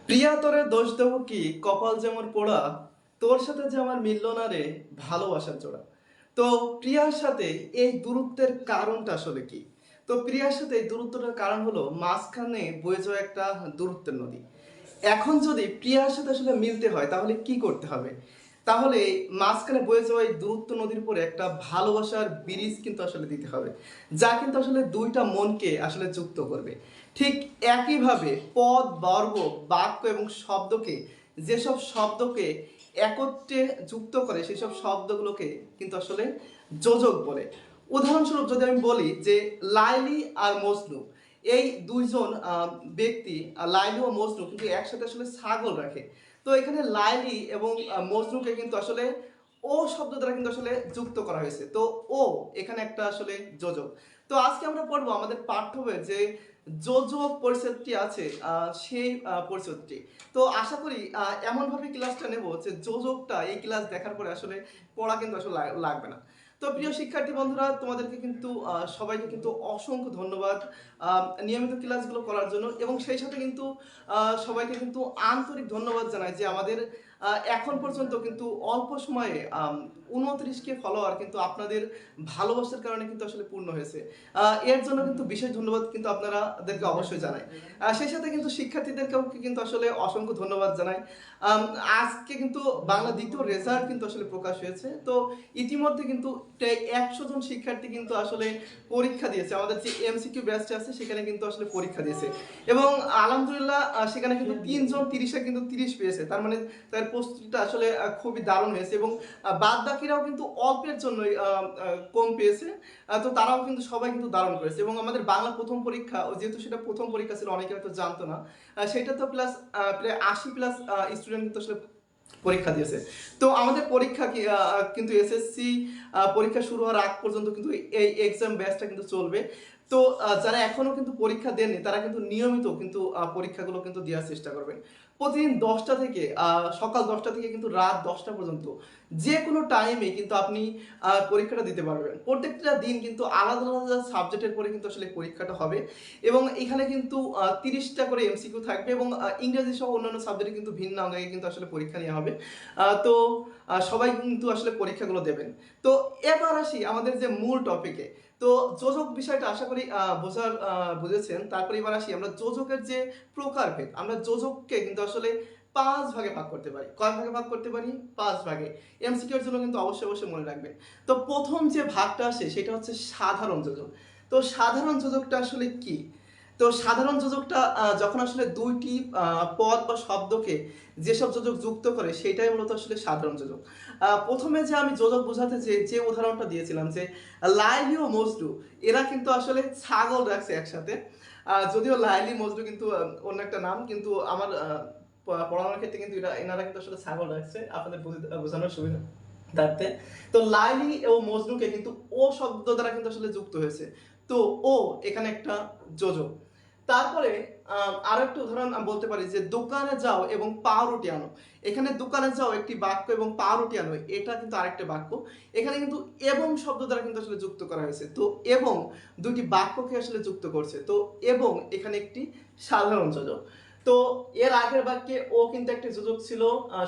প্রিয়া তোরে দোষ দেব কি, কপাল যেমন পোড়া, তোর সাথে যে আমার মিলল না রে ভালোবাসার জোড়া। তো প্রিয়ার সাথে এই দূরত্বের কারণটা আসলে কি? তো প্রিয়ার সাথে এই দূরত্বটার কারণ হলো মাঝখানে বয়ে যাওয়া একটা দূরত্বের নদী। এখন যদি প্রিয়ার সাথে আসলে মিলতে হয় তাহলে কি করতে হবে? তাহলে মাঝখানে বয়ে যাওয়া এই দূরত্ব নদীর উপরে একটা ভালোবাসার ব্রিজ কিন্তু আসলে দিতে হবে, যা কিন্তু আসলে দুইটা মনকে আসলে যুক্ত করবে। ঠিক একইভাবে পদ, বর্গ, বাক্য এবং শব্দকে, যেসব শব্দকে একত্রে যুক্ত করে সেসব শব্দগুলোকে কিন্তু আসলে যোজক বলে। উদাহরণস্বরূপ যদি আমি বলি যে লাইলি আর মজনু, এই দুইজন ব্যক্তি, লাইলি ও মজনু কিন্তু একসাথে আসলে ছাগল রাখে। তো এখানে লাইলি এবং মজনুকে কিন্তু আসলে ও শব্দ দ্বারা কিন্তু আসলে যুক্ত করা হয়েছে। তো ও এখানে একটা আসলে যোজক। তো আজকে আমরা পড়বো আমাদের পাঠ্য বইয়ে যে যোজক পরিচ্ছেদটি আছে, সেই পরিচ্ছেদটি। তো আশা করি এমনভাবে ক্লাসটা নেব যে যোজকটা এই ক্লাস দেখার পরে আসলে পড়া কিন্তু আসলে লাগবে না। তো প্রিয় শিক্ষার্থী বন্ধুরা, তোমাদেরকে কিন্তু সবাইকে কিন্তু অসংখ্য ধন্যবাদ নিয়মিত ক্লাসগুলো করার জন্য, এবং সেই সাথে কিন্তু সবাইকে কিন্তু আন্তরিক ধন্যবাদ জানাই যে আমাদের এখন পর্যন্ত কিন্তু অল্প সময়ে 29কে ফলোয়ার কিন্তু আপনাদের ভালোবাসার কারণে কিন্তু আসলে পূর্ণ হয়েছে। এর জন্য কিন্তু বিশেষ ধন্যবাদ কিন্তু আপনাদেরকে অবশ্যই জানাই। সেই সাথে কিন্তু শিক্ষার্থীদেরকেও কিন্তু আসলে অসংখ্য ধন্যবাদ জানাই। আজকে কিন্তু বাংলা দ্বিতীয় রেজাল্ট কিন্তু আসলে প্রকাশ হয়েছে। তো ইতিমধ্যে কিন্তু প্রায় 100 জন শিক্ষার্থী কিন্তু আসলে পরীক্ষা দিয়েছে। আমাদের যে এমসিকিউ ব্যাচটা আছে সেখানে কিন্তু আসলে পরীক্ষা দিয়েছে, এবং আলহামদুলিল্লাহ সেখানে কিন্তু 3 জন 30-এ কিন্তু 30 পেয়েছে। তার মানে তার প্রস্তুতিটা আসলে খুবই দারুণ হয়েছে, এবং বাদ বাকিরাও কিন্তু অল্পের জন্যই কম পেয়েছে। তো তারাও কিন্তু সবাই কিন্তু দারুণ করেছে। এবং আমাদের বাংলা প্রথম পরীক্ষা, যেহেতু সেটা প্রথম পরীক্ষা ছিল, অনেকে হয়তো জানতো না, সেটা তো প্লাস প্রায় 80+ স্টুডেন্ট কিন্তু আসলে পরীক্ষা দিয়েছে। তো আমাদের পরীক্ষা কিন্তু এসএসসি পরীক্ষা শুরু হওয়ার আগ পর্যন্ত কিন্তু এই এক্সাম ব্যাচটা কিন্তু চলবে। তো যারা এখনো কিন্তু পরীক্ষা দেননি তারা কিন্তু নিয়মিত কিন্তু পরীক্ষাগুলো কিন্তু দেওয়ার চেষ্টা করবেন। প্রতিদিন 10টা থেকে সকাল 10টা থেকে কিন্তু রাত 10টা পর্যন্ত যে কোনো টাইমে কিন্তু আপনি পরীক্ষাটা দিতে পারবেন। প্রত্যেকটা দিন কিন্তু আলাদা আলাদা সাবজেক্টের পরে কিন্তু আসলে পরীক্ষাটা হবে, এবং এখানে কিন্তু 30টা করে এমসিকিউ থাকবে, এবং ইংরেজি সহ অন্যান্য সাবজেক্টে কিন্তু ভিন্ন অঙ্গে কিন্তু আসলে পরীক্ষা নেওয়া হবে। তো সবাই কিন্তু আসলে পরীক্ষাগুলো দেবেন। তো এবার আসি আমাদের যে মূল টপিকে। তো যোজক বিষয়টা আশা করি বুঝেছেন। তারপরে এবার আসি আমরা যোজকের যে প্রকারভেদ। আমরা যোজককে কিন্তু আসলে 5 ভাগে ভাগ করতে পারি। কয় ভাগে ভাগ করতে পারি? 5 ভাগে। এমসিকিউর জন্য কিন্তু অবশ্যই অবশ্যই মনে রাখবেন। তো প্রথম যে ভাগটা আসে সেটা হচ্ছে সাধারণ যোজক। তো সাধারণ যোজকটা আসলে কি? তো সাধারণ যোজকটা যখন আসলে দুইটি পদ বা শব্দকে যেসব যোজক যুক্ত করে সেটাই মূলত আসলে সাধারণ যোজক। প্রথমে যে আমি যোজক বোঝাতে যে উদাহরণটা দিয়েছিলাম যে লাইলি ও মজনু, এরা কিন্তু আসলে ছাগল রাখছে একসাথে। যদিও লাইলি মজনু কিন্তু অন্য একটা নাম, কিন্তু আমার পড়ানোর ক্ষেত্রে কিন্তু এনারা কিন্তু আসলে ছাগল রাখছে আপনাদের বোঝানোর সুবিধার্থে। তো লাইলি ও মজনুকে কিন্তু ও শব্দ দ্বারা কিন্তু আসলে যুক্ত হয়েছে। তো ও এখানে একটা যোজক। তারপরে আরো একটা উদাহরণ আমি বলতে পারি যে দোকানে যাও এবং পাউরুটি আনো। এখানে দোকানে যাও একটি বাক্য, এবং পাউরুটি আনো এটা কিন্তু আরেকটা বাক্য। এখানে কিন্তু এবং শব্দ দ্বারা কিন্তু আসলে যুক্ত করা হয়েছে। তো এবং দুটি বাক্যকে আসলে যুক্ত করছে। তো এবং এখানে একটি সাধারণ যোজক। তো এর আগের বাক্যে ও কিন্তু একটা যোজক ছিল,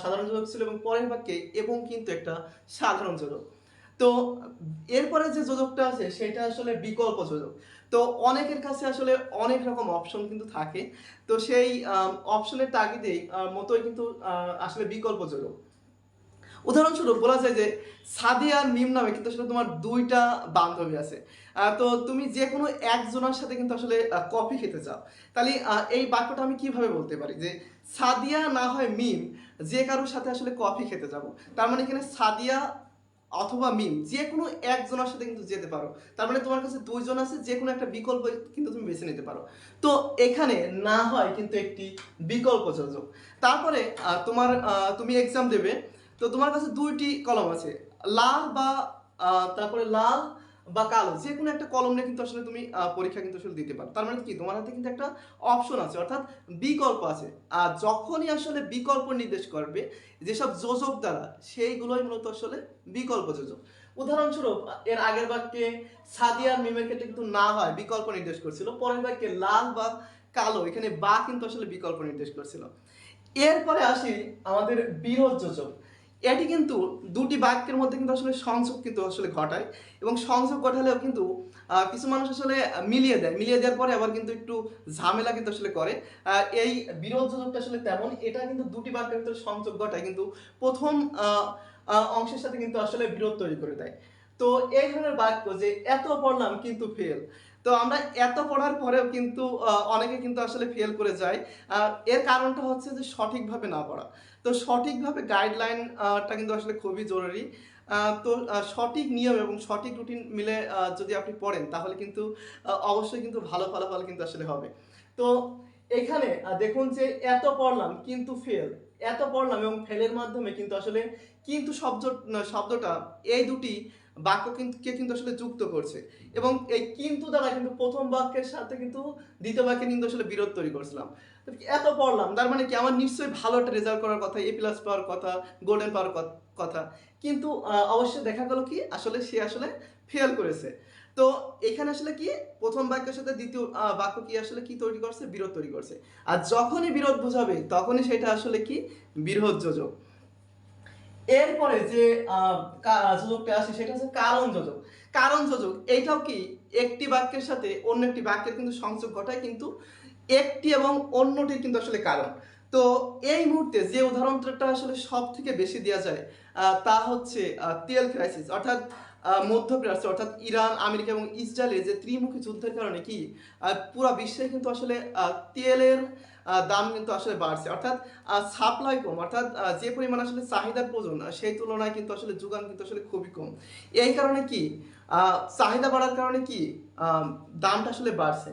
সাধারণ যোজক ছিল, এবং পরের বাক্যে এবং কিন্তু একটা সাধারণ যোজক। তো এরপরে যে যোজকটা আছে সেটা আসলে বিকল্প যোজক। তো অনেকের কাছে আসলে অনেক রকম অপশন কিন্তু থাকে। তো সেই অপশনের তাগিদেই মতোই কিন্তু আসলে বিকল্প যোজক। উদাহরণস্বরূপ বলা যায় যে সাদিয়া আর মিম নামে কিন্তু আসলে তোমার দুইটা বান্ধবী আছে। তো তুমি যে কোনো একজনের সাথে কিন্তু আসলে কফি খেতে চাও। তাহলে এই বাক্যটা আমি কিভাবে বলতে পারি যে সাদিয়া না হয় মিম, যে কারোর সাথে আসলে কফি খেতে যাব। তার মানে এখানে সাদিয়া অথবা মিম যে কোনো একজনের সাথে কিন্তু যেতে পারো। তার মানে তোমার কাছে দুইজন আছে, যে কোনো একটা বিকল্প কিন্তু তুমি বেছে নিতে পারো। তো এখানে না হয় কিন্তু একটি বিকল্প যোজক। তারপরে তুমি এক্সাম দেবে। তো তোমার কাছে দুইটি কলম আছে, লাল বা তারপরে লাল বা কালো, যে কোনো একটা কলম নিয়ে কিন্তু আসলে তুমি পরীক্ষা কিন্তু আসলে দিতে পারো। তার মানে কি তোমার হাতে কিন্তু একটা অপশন আছে, অর্থাৎ বিকল্প আছে। আর যখনই আসলে বিকল্প নির্দেশ করবে যেসব যোজক দ্বারা, সেইগুলোই মূলত আসলে বিকল্প যোজক। উদাহরণস্বরূপ এর আগের বাক্যে সাদিয়ার মিমের ক্ষেত্রে কিন্তু না হয় বিকল্প নির্দেশ করছিল, পরের বাক্যে লাল বা কালো, এখানে বা কিন্তু আসলে বিকল্প নির্দেশ করছিল। এরপরে আসি আমাদের বিরোধ যোজক। এটি কিন্তু দুটি বাক্যের মধ্যে কিন্তু আসলে সংযোগ কিন্তু আসলে ঘটায়, এবং সংযোগ ঘটালেও কিন্তু কিছু মানুষ আসলে মিলিয়ে দেওয়ার পরে আবার কিন্তু একটু ঝামেলা কিন্তু আসলে করে। এই বিরোধ যোজকটা আসলে তেমন, এটা কিন্তু দুটি বাক্যের ভিতরে সংযোগ ঘটায় কিন্তু প্রথম অংশের সাথে কিন্তু আসলে বিরোধ তৈরি করে দেয়। তো এই ধরনের বাক্য যে এত পড়লাম কিন্তু ফেল, তো আমরা এত পড়ার পরেও কিন্তু অনেকে কিন্তু আসলে ফেল করে যায়। এর কারণটা হচ্ছে যে সঠিকভাবে না পড়া। তো সঠিকভাবে গাইডলাইনটা কিন্তু আসলে খুবই জরুরি। তো সঠিক নিয়ম এবং সঠিক রুটিন মিলে যদি আপনি পড়েন তাহলে কিন্তু অবশ্যই কিন্তু ভালো ফলাফল কিন্তু আসলে হবে। তো এখানে দেখুন যে এত পড়লাম কিন্তু ফেল, এত পড়লাম এবং ফেলের মাধ্যমে কিন্তু আসলে কিন্তু শব্দটা এই দুটি বাক্য কিন্তু আসলে যুক্ত করছে, এবং এই কিন্তু দ্বারা কিন্তু প্রথম বাক্যের সাথে কিন্তু দ্বিতীয় বাক্যে কিন্তু আসলে বিরোধ তৈরি করছিলাম। এত পড়লাম তার মানে কি আমার নিশ্চয়ই ভালো একটা রেজাল্ট করার কথা, এ প্লাস পাওয়ার কথা, গোল্ডেন পাওয়ার কথা, কিন্তু অবশ্যই দেখা গেল কি আসলে সে আসলে ফেল করেছে। তো এখানে আসলে কি প্রথম বাক্যের সাথে দ্বিতীয় বাক্য কি আসলে কি তৈরি করছে, বিরোধ তৈরি করছে। আর যখনই বিরোধ বোঝাবে তখনই সেটা আসলে কি বিরোধ যোজক। এরপরে যে যোজকটা আসে সেটা হচ্ছে কারণ যোজক। কারণ যোজক এইটাও কি একটি বাক্যের সাথে অন্য একটি বাক্যের কিন্তু সংযোগ ঘটায়, কিন্তু একটি এবং অন্যটির কিন্তু আসলে কারণ। তো এই মুহূর্তে যে উদাহরণটা আসলে সব থেকে বেশি দেওয়া যায় তা হচ্ছে তেল ক্রাইসিস, অর্থাৎ মধ্যপ্রাচ্য অর্থাৎ ইরান, আমেরিকা এবং ইসরায়েলের যে ত্রিমুখী যুদ্ধের কারণে কি পুরো বিশ্বে কিন্তু আসলে তেলের দাম কিন্তু আসলে বাড়ছে, অর্থাৎ সাপ্লাই কম, অর্থাৎ যে পরিমাণ আসলে চাহিদার প্রয়োজন সেই তুলনায় কিন্তু আসলে যোগান কিন্তু আসলে খুবই কম। এই কারণে কি চাহিদা বাড়ার কারণে কি দামটা আসলে বাড়ছে।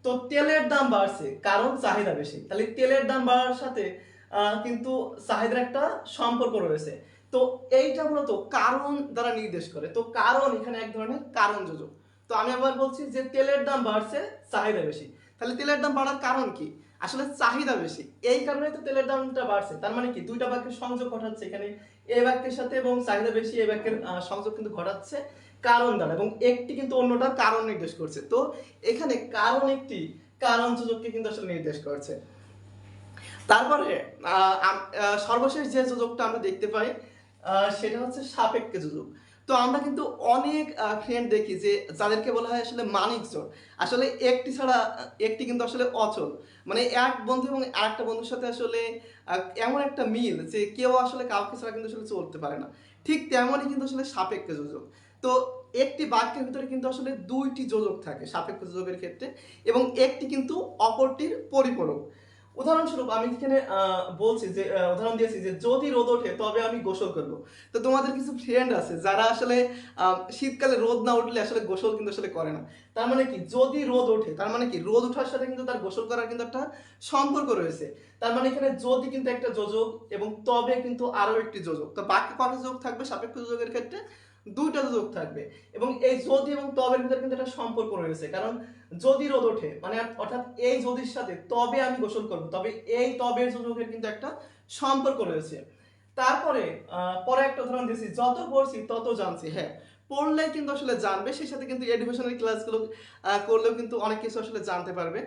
তো তেলের দাম বাড়ছে কারণ চাহিদা বেশি, তাহলে তেলের দাম বাড়ার সাথে কিন্তু চাহিদার একটা সম্পর্ক রয়েছে। তো এইটা মূলত কারণ দ্বারা নির্দেশ করে। তো কারণ এখানে এক ধরনের কারণ যোজক। তো আমি আবার বলছি যে তেলের দাম বাড়ছে, চাহিদা বেশি, তাহলে তেলের দাম বাড়ার কারণ কি, আসলে চাহিদা বেশি, এই কারণে তো তেলের দামটা বাড়ছে। তার মানে কি দুইটা বাক্যের সংযোগ ঘটাচ্ছে এখানে, এই বাক্যের সাথে এবং চাহিদা বেশি এই বাক্যের সংযোগ কিন্তু ঘটাচ্ছে কারণ দ্বারা, এবং একটি কিন্তু অন্যটার কারণ নির্দেশ করছে। তো এখানে কারণ একটি কারণ যোজককে কিন্তু আসলে নির্দেশ করছে। তারপরে সর্বশেষ যে যোজকটা আমরা দেখতে পাই সেটা হচ্ছে সাপেক্ষ যোজক। তো আমরা কিন্তু অনেক ফ্রেন্ড দেখি যে যাদেরকে বলা হয় আসলে মানিক জোড়, আসলে একটি ছাড়া একটি কিন্তু আসলে অচল, মানে এক বন্ধু এবং আরেকটা বন্ধুর সাথে আসলে এমন একটা মিল যে কেউ আসলে কাউকে ছাড়া কিন্তু আসলে চলতে পারে না। ঠিক তেমনই কিন্তু আসলে সাপেক্ষ যোজক। তো একটি বাক্যের ভিতরে কিন্তু আসলে দুইটি যোজক থাকে সাপেক্ষ যোজকের ক্ষেত্রে, এবং একটি কিন্তু অপরটির পরিপূরক। উদাহরণস্বরূপ আমি এখানে বলছি যে উদাহরণ দিয়েছি যে যদি রোদ ওঠে তবে আমি গোসল করব। তো তোমাদের কিছু ফ্রেন্ড আছে যারা আসলে শীতকালে রোদ না উঠলে আসলে গোসল কিন্তু আসলে করে না। তার মানে কি যদি রোদ ওঠে তার মানে কি রোদ ওঠার সাথে কিন্তু তার গোসল করার কিন্তু একটা সম্পর্ক রয়েছে। তার মানে এখানে যদি কিন্তু একটা যোজক এবং তবে কিন্তু আরো একটি যোজক। তো বাকি কটা যোজক থাকবে সাপেক্ষ যোজকের ক্ষেত্রে, দুইটা যোজক থাকবে, এবং এই যদি এবং তবের ভিতরে কিন্তু একটা সম্পর্ক রয়েছে। কারণ যদি রোদ ওঠে মানে অর্থাৎ এই যদির সাথে তবে আমি গোসল করব, তবে এই তবের যোজকের কিন্তু একটা সম্পর্ক রয়েছে। তারপরে পরে একটা উদাহরণ দিয়েছি যত পড়ছি তত জানছি। হ্যাঁ, পড়লে কিন্তু আসলে জানবে, সেই সাথে কিন্তু এডুকেশনাল ক্লাসগুলো করলেও কিন্তু অনেক কিছু আসলে জানতে পারবে।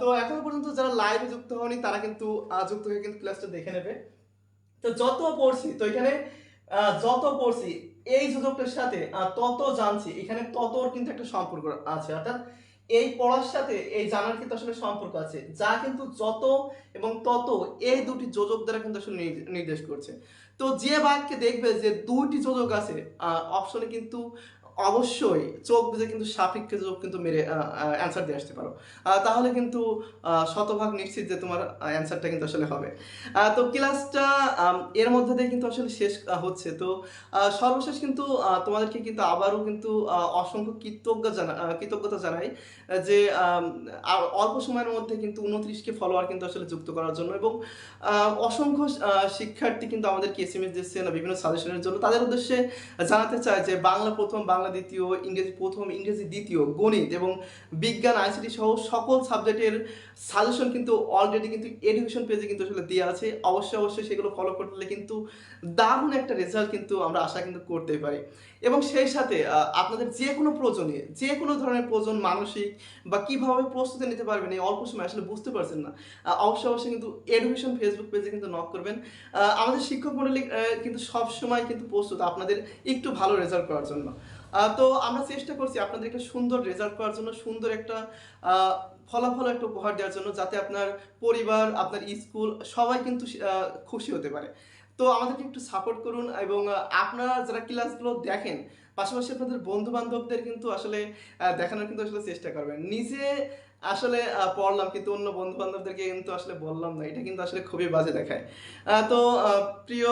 তো এখনো পর্যন্ত যারা লাইভে যুক্ত হয়নি তারা কিন্তু যুক্ত হয়ে কিন্তু ক্লাসটা দেখে নেবে। তো যত পড়ছি, তো এখানে যত পড়ছি এই যোজকটার সাথে তত জানছি, এখানে ততর কিন্তু একটা সম্পর্ক আছে, অর্থাৎ এই পড়ার সাথে এই জানার কিন্তু আসলে সম্পর্ক আছে, যা কিন্তু যত এবং তত এই দুটি যোজক দ্বারা কিন্তু আসলে নির্দেশ করছে। তো যে বাক্যে দেখবে যে দুইটি যোজক আছে অপশনে কিন্তু অবশ্যই চোখ বুঝে কিন্তু সাপেক্ষ যোজক কিন্তু মেরে অ্যান্সার দিয়ে আসতে পারো, তাহলে কিন্তু শতভাগ নিশ্চিত যে তোমার অ্যান্সারটা কিন্তু আসলে হবে। তো ক্লাসটা এর মধ্যে দিয়ে কিন্তু আসলে শেষ হচ্ছে। তো সর্বশেষ কিন্তু তোমাদেরকে কিন্তু আবারও কিন্তু অসংখ্য কৃতজ্ঞতা জানাই যে অল্প সময়ের মধ্যে কিন্তু 29কে ফলোয়ার কিন্তু আসলে যুক্ত করার জন্য, এবং অসংখ্য শিক্ষার্থী কিন্তু আমাদেরকে এসএমএস দিচ্ছে না বিভিন্ন সাজেশনের জন্য। তাদের উদ্দেশ্যে জানাতে চাই যে বাংলা প্রথম বাংলা দ্বিতীয়, ইংরেজি প্রথম, ইংরেজি দ্বিতীয়, গণিত এবং বিজ্ঞান, আইসিটি সহ সকল সাবজেক্টের সাজেশন কিন্তু অলরেডি কিন্তু এডুকেশন পেজে কিন্তু আসলে দেওয়া আছে। অবশ্যই সেগুলো ফলো করলে কিন্তু দারুণ একটা রেজাল্ট কিন্তু আমরা আশা কিন্তু করতে পারি। এবং সেই সাথে আপনাদের যে কোনো প্রয়োজনে, যে কোনো ধরনের প্রয়োজন, মানসিক বা কিভাবে প্রস্তুতি নিতে পারবেন এই অল্প সময় আসলে বুঝতে পারছেন না, অবশ্যই কিন্তু এডুকেশন ফেসবুক পেজে কিন্তু নক করবেন। আমাদের শিক্ষক মণ্ডলী কিন্তু সবসময় কিন্তু প্রস্তুত আপনাদের একটু ভালো রেজাল্ট করার জন্য। তো আমরা চেষ্টা করছি আপনাদেরকে সুন্দর রেজাল্ট করার জন্য, সুন্দর একটা ফলাফল একটা উপহার দেওয়ার জন্য, যাতে আপনার পরিবার, আপনার স্কুল সবাই কিন্তু খুশি হতে পারে। তো আমাদেরকে একটু সাপোর্ট করুন এবং আপনারা যারা ক্লাসগুলো দেখেন, পাশাপাশি আপনাদের বন্ধু বান্ধবদের কিন্তু আসলে দেখানোর কিন্তু আসলে চেষ্টা করবেন। নিজে আসলে পড়লাম কিন্তু অন্য বন্ধু বান্ধবদেরকে কিন্তু আসলে বললাম না, এটা কিন্তু আসলে খুবই বাজে দেখায়। তো প্রিয়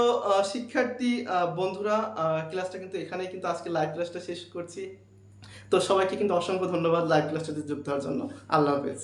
শিক্ষার্থী বন্ধুরা, ক্লাসটা কিন্তু এখানেই কিন্তু আজকে লাইভ ক্লাসটা শেষ করছি। তো সবাইকে কিন্তু অসংখ্য ধন্যবাদ লাইভ ক্লাসটাতে যুক্ত হওয়ার জন্য। আল্লাহ হাফেজ।